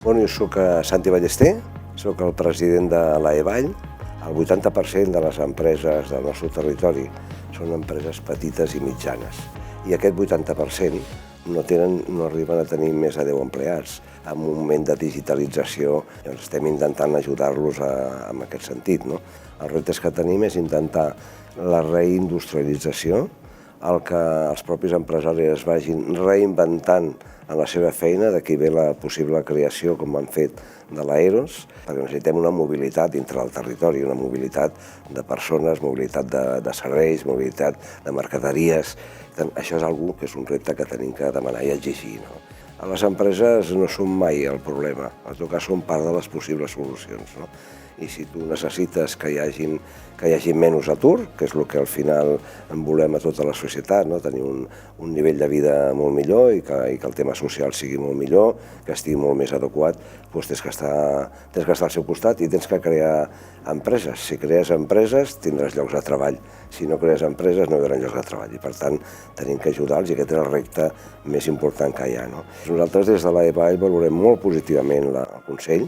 Jo soc Santi Ballester, soc el president de l'AEVall. El 80% de les empreses del nostre territori són empreses petites i mitjanes. I aquest 80% no arriben a tenir més de 10 empleats. En un moment de digitalització estem intentant ajudar-los en aquest sentit. Els reptes que tenim és intentar la reindustrialització, el que els propis empresaris es vagin reinventant en la seva feina, d'aquí ve la possible creació, com han fet, de l'Aeros, perquè necessitem una mobilitat dintre del territori, una mobilitat de persones, mobilitat de serveis, mobilitat de mercaderies. Això és una que és un repte que tenim que demanar i exigir. Les empreses no són mai el problema, en tot cas són part de les possibles solucions. I si tu necessites que hi hagi menys atur, que és el que al final volem a tota la societat, tenir un nivell de vida molt millor i que el tema social sigui molt millor, que estigui molt més adequat, doncs tens que estar al seu costat i tens que crear empreses. Si crees empreses tindràs llocs de treball, si no crees empreses no hi haurà llocs de treball i per tant tenim que ajudar-los i aquest és el repte més important que hi ha. Nosaltres des de l'AEVall valorem molt positivament el Consell,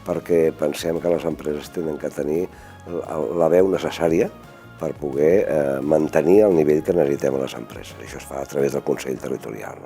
perquè pensem que les empreses tenen que tenir la veu necessària per poder mantenir el nivell que necessitem a les empreses. Això es fa a través del Consell Territorial.